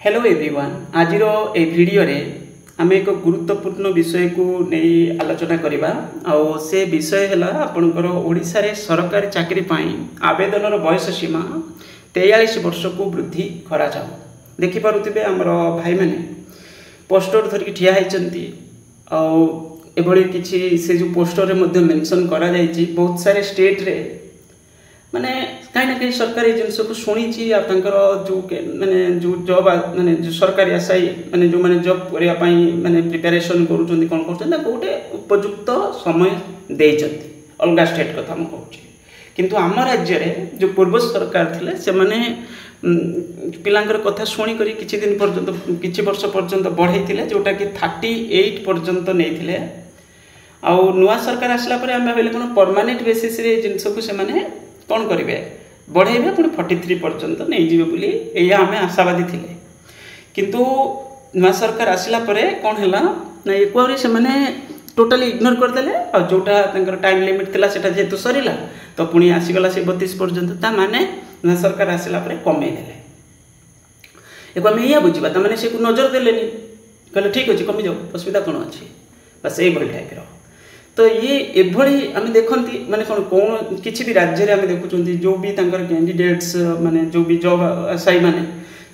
Hello everyone आज ए video रे आम एक गुरुत्वपूर्ण विषय को नहीं आलोचना करवा आउ से विषय है आपणकर ओडिशा रे सरकारी चाकरी पाई आवेदन बयस सीमा 43 वर्ष को वृद्धि करा जाओ। देखि पारुथिबे हमर भाई माने पोस्टर धरिक ठिया होती एभली किछि से जो पोस्टर रे मध्य मेंशन करा जायछि बहुत सारे स्टेट रे माने कहीं ना कहीं सरकारी जिनस को शुणी जो माने जो जॉब माने जो सरकारी आशायी माने जो माने जॉब करने माने प्रिपरेशन करूँ कौन कर गोटे उपयुक्त समय देइछन्ति अलग स्टेट कथा हम कहूँ किंतु आम राज्य में जो पूर्व सरकार थिले से माने पिलांकर कथा शुणी करी किछि दिन पर्यंत किछि वर्ष पर्यंत बढ़ाई जोटा कि 38 पर्यंत नहीं आउ नुआ सरकार आसला परे हम भाविले कोन परमानेंट बेसिस रे जिनस को से माने कौन करेंगे बढ़ेबे पुणी 43 पर्यंत नहीं जीवे बोली या आम आशावादी थिले किंतु नवा सरकार आसला परे कौन है ना एक से माने टोटाली इग्नोर करदेले आ जोटा टाइम लिमिट थिला सेटा जेतु सरीला तो पुणी आसीगला से 32 पर्यंत ता माने नवा सरकार आसला परे कमे देले एक आम या बुझा ता माने से को नजर देलेनी कहले ठीक अछि कमी जाओ असुविधा कोन अछि बस ए भली टाइप रो तो ये एभली आम देखती माने कौन किसी भी राज्य में आम देखुं जो भी कैंडिडेट्स माने जो भी जॉब आशायी माने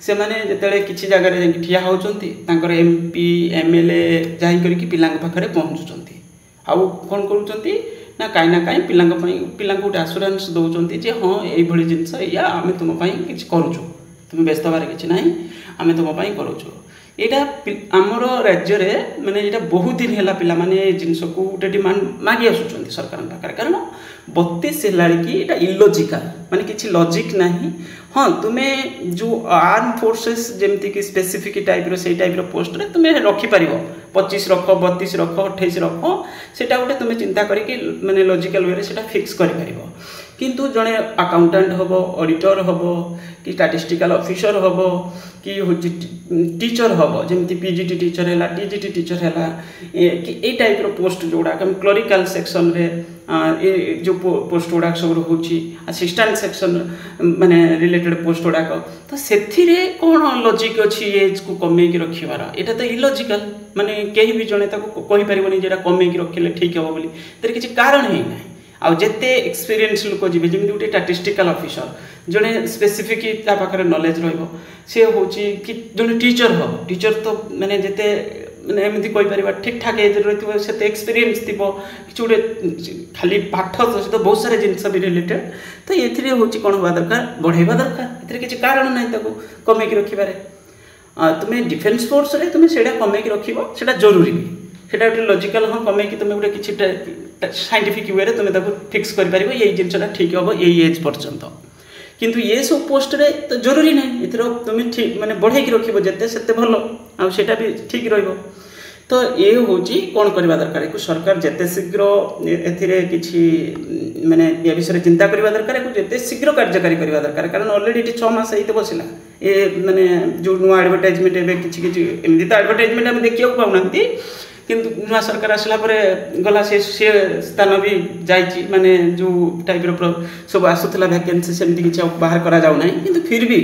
से माने जिते किसी जगह ठिया होती MP MLA जाहि करके पिलांग पाखरे पहुँचुंट आउ कौन करुँच ना कहीं पिला गोटे आश्योरेंस दौरान जे हाँ ये जिनस या आम तुमपाई कि करुचु तुम व्यस्त हबार कि ना आम तुमपाई करुचु यहाँ आमर राज्य में माने ये बहुत दिन है पिला माने जिनस को गोटे डिमांड मागी आसुँच सरकार पाखे कारण 32 है कि यहाँ इलॉजिकल माने किसी लॉजिक नहीं। हाँ तुम्हें जो आर्म फोर्सेस जमती कि स्पेसिफिक टाइप से टाइप पोस्ट रे तुम्हें रखिपार 25 रख 32 रख 28 रख सेटा गोटे तुम्हें चिंता करके माने लॉजिकल वे से फिक्स कर किंतु जड़े अकाउंटेंट हम ऑडिटर हम कि स्टैटिस्टिकल ऑफिसर हम कि हूँ टीचर हम जमी PGT टीचर है TGT टीचर है कि ये टाइप पोस्ट जोड़ा क्लरिकल सेक्शन रे जो पोस्ट गुड़ाक सब हूँ असिस्टेंट सेक्शन माने रिलेटेड पोस्ट गुड़ाक तो से कौन लॉजिक अच्छी एज को कमे रखार यहाँ तो इलॉजिकल माने कहीं भी जड़े कहीपर जेटा कमे रखिले ठीक हे बोली तर किसी कारण ही ना आउ जिते एक्सपीरियंस लोक जी जमी गोटे स्टैटिस्टिकल ऑफिसर जड़े स्पेसिफिक पाखे नॉलेज सी हूँ कि जड़े टीचर हम टीचर तो माने जिते मैंने एमती कहीपर ठीक ठाक एज रही से एक्सपीरियंस थी कि गोटे खाली पाठ सहित बहुत सारे जिनस भी रिलेटेड तो ये हूँ कौन हवा दरकार बढ़ेवा दरकार ये किसी कारण ना कमे रखार तुम्हें डिफेन्स फोर्स रे तुम्हें से कमे रखा जरूरी भी सेटा गोटे लॉजिकल हाँ कमे तुम्हें गोटे किसी साइंटिफिक वे तुम्हें फिक्स कर ये जिनसा ठीक हम यही एज पर्यंत किंतु ये सब पोस्ट रे तो जरूरी ना तुम्हें ठीक माने बढ़े रखिब जिते से भल आटा भी ठीक रही तो ये हूँ कौन करवा दरकार को सरकार जिते शीघ्र किसी माने ये विषय चिंता करवा दरकार जिते शीघ्र कार्यकारी करवा दरकार कारण ऑलरेडी 6 मास ही बसला ये माने जो नुआ एडवर्टाइजमेंट एवं किसी एमती तो एडवर्टाइजमेंट आम देखा पाऊना किंतु नुआ सरकार आसला परे गला से स्थान भी जाइए माने जो टाइप सब आसूला वैकेंसी सेमती किसी बाहर करा जाऊ ना किंतु फिर भी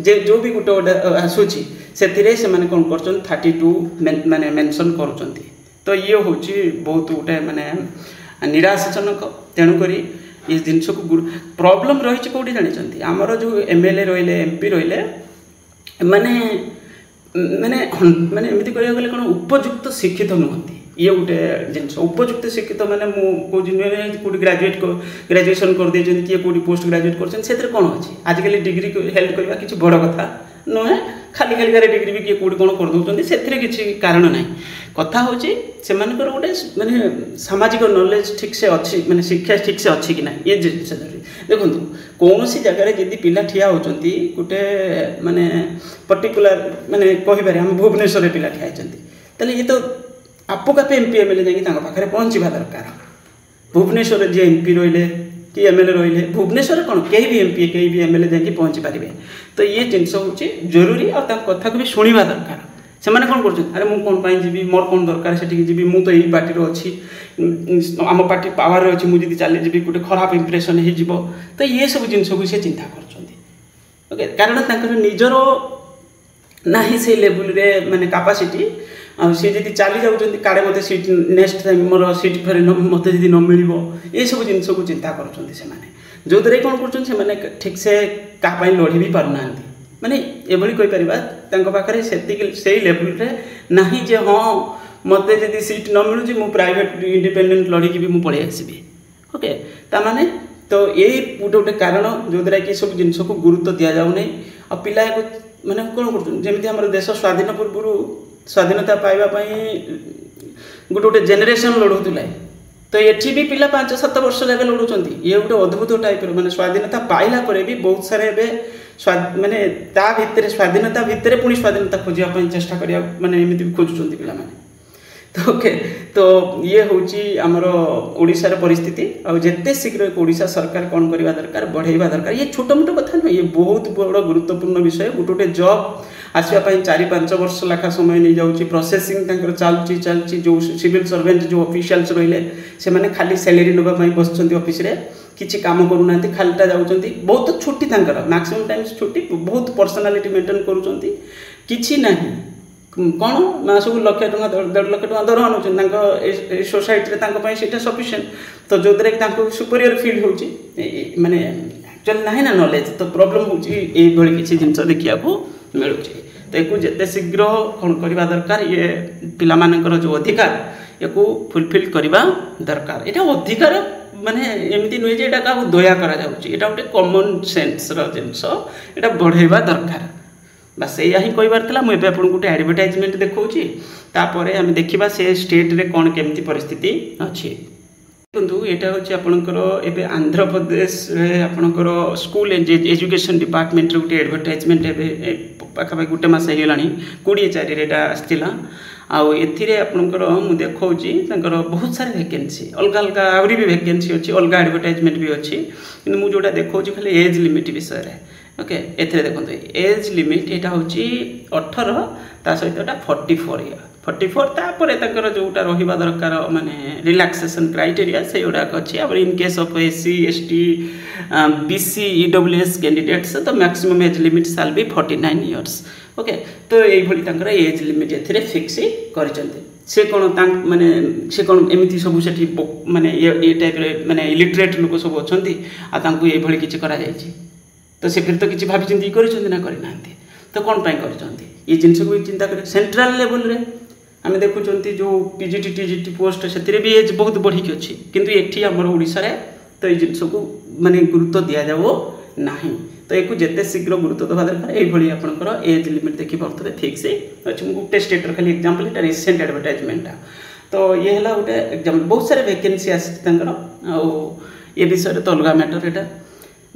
जे जो भी गोटे आसूची से माने कौन कर 32 माने मेंशन करुँच तो ये हूँ बहुत गोटे माने निराशाजनक तेणुक ये जिनस को प्रॉब्लम रही कौटी जानते आमर जो MLA रही MP रही माने माने माने एमती कह गले कौन उपयुक्त शिक्षित नुहति ये गोटे जिनस उपयुक्त शिक्षित माने कौटी ग्रेजुएशन कर दे किए कौटी पोस्ट ग्रेजुएट कर कौन अच्छी आजिकल डिग्री हेल्प करवा किसी बड़ कथा नुहे खाली खाली डिग्री भी किए कौटी कौन कर से किसी कारण ना कथा हूँ से गोटे माने सामाजिक नॉलेज ठीक से अच्छी माने शिक्षा ठीक से अच्छी कि ना ये जिन देखो कौन सी जगह जब पिला ठिया होती गोटे माने पर्टिकुलर माने कहीपर आम भुवनेश्वर पिला ठिया होती ये तो आपो कापे MP MLA जाके पहुँचवा दरकार भुवनेश्वर जी MP रही कि MLA रही भुवनेश्वर कौन कहीं भी MP कहीं भी MLA जाकि पहुँची पारे तो ये जिनस हूँ जरूरी और कथा को भी शुणा दरकार से मैंने कौन कर अरे मुझे कौन जी मोर कौन दरकार से जी मुझे तो यही पार्टी अच्छी आम पार्टी पावर अच्छी मुझे चली जी गोटे खराब इंप्रेसन हो तो ये सब जिन को सी चिंता कर कारण निजर ନାହିଁ ସେଇ ଲେବୁଲ୍ରେ ମାନେ କାପାସିଟି ଆଉ सी जी चली जाऊँच काड़े मत seat next time more seat फेर मत जी न मिल सब जिनस को चिंता कर जो द्वारा कौन कर ठीक से क्या लड़ी भी पारना माने ये पाखे से लेवल ना जे हाँ मत जी सीट न मिलूँ मु प्राइवेट इंडिपेंडेंट लड़की भी मुझे आसबि ओके ताने तो यही गोटे गोटे कारण जो द्वारा कि सब जिनस को गुरुत्व दि जाऊना आ पिला माने कौन करमती आम देश स्वाधीन पूर्व स्वाधीनता पाइबापी गोटे गोटे जेनेरेशन लड़ूला तो ये भी पिला 5-7 वर्ष जाके लड़ुंट ये गोटे अद्भुत टाइप माने स्वाधीनता पाइला भी बहुत सारे माने ता भितर स्वाधीनता भितर पुणी स्वाधीनता खोजापी चेष्टा करा माने एमती खोजुंट पिला तो ओके तो ये हूँ आमर ओडिशार परिस्थिति और जिते शीघ्र ओडिशा सरकार कौन करवा दरकार बढ़ेवा दरकार ये छोट मोट कथा नुह ये बहुत बड़ गुरुत्वपूर्ण विषय गोटे गोटे जॉब आसवाई 4-5 वर्ष लाखा समय नहीं जाऊँगी प्रोसेसिंग चलती जो सिविल सर्वेंट जो ऑफिशियल्स रहिले से माने खाली सैलरी नापी बस ऑफिस किसी काम करूना खालीटा जाऊँच बहुत छुट्टी मैक्सिमम टाइम छुट्टी बहुत पर्सनालीटी मेंटेन करूँ कौन मासक 1 लाख टका 1.5 लाख टका दरमा नौ सोसाइटी सफिशिएंट तो जो द्वारा कि सुपीरियर फील हो माने एक्चुअली ना ना नॉलेज तो प्रॉब्लम हो किसी जिन देखा मिलूँ तो ये जिते शीघ्र कौन करवा दरकार ये पिला मानकर जो अधिकार या फुलफिल करवा दरकार यहाँ अधिकार माने एमती नुहे जे क्या दया करा यहाँ गोटे कॉमन सेंस जिनस यहाँ बढ़ेवा दरकार बस या ही कहबार मुझे आपको गोटे एडवर्टाइजमेंट देखा तापर आम देखा से स्टेट रे कौन केमती परिस्थिति अच्छी देखो यहाँ हूँ आपंकर एवं आंध्र प्रदेश आपंकर स्कूल एजुकेशन डिपार्टमेंट गोटे एडवर्टाइजमेंट पाखापाखि गोटे मस होगा 20/4 आसाला आपंकर मुझे देखा बहुत सारे वैकेंसी अलग अलग आहरी भी वैकेंसी अच्छी अलग एडवर्टाइजमेंट भी अच्छी कि मुझे देखा खाली एज लिमिट विषय ओके एथे देखो एज लिमिट यहाँ हूँ 18 ता सहित 44 ईयर 44 तापर जोटा रहा दरकार माने रिलैक्सेशन क्राइटेरिया से गुड़ाक अच्छी in case of SC ST BC EWS candidates तो मैक्सिमम एज लिमिट साल भी 49 इयर्स ओके तो ये एज लिमिट ए फिक्स से कौन माने से कौन एमती सब से माने ये टाइप माने इलिटरेट लोक सब अच्छा ये किसी करा तो से फिर तो किसी भाभी चिंती करना तो कौन पाई कर जिनस को चिंता करें सेंट्रल लेवल रे आम देखुं जो PGT TGT पोस्ट से भी एज बहुत बढ़िकी अच्छी किंतु ये आमर ओडिशा रे तो ये जिनस को माने गुरुत्व दि जाओ ना तो ये जिते शीघ्र गुरुत्व देवा दरकार ये आपंकर एज लिमिट देखी पारे फिक्स अच्छे गोटे स्टेट खाली एग्जांपल ये रिसेंट एडवर्टाइजमेंट तो ये है गोटे एग्जांपल बहुत सारे वैकेंसी आए विषय तो अलग मैटर यहाँ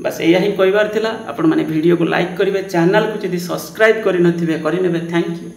बस यही ही कहबार आपण मैंने वीडियो को लाइक करेंगे चैनल को जब सब्सक्राइब करने थैंक यू।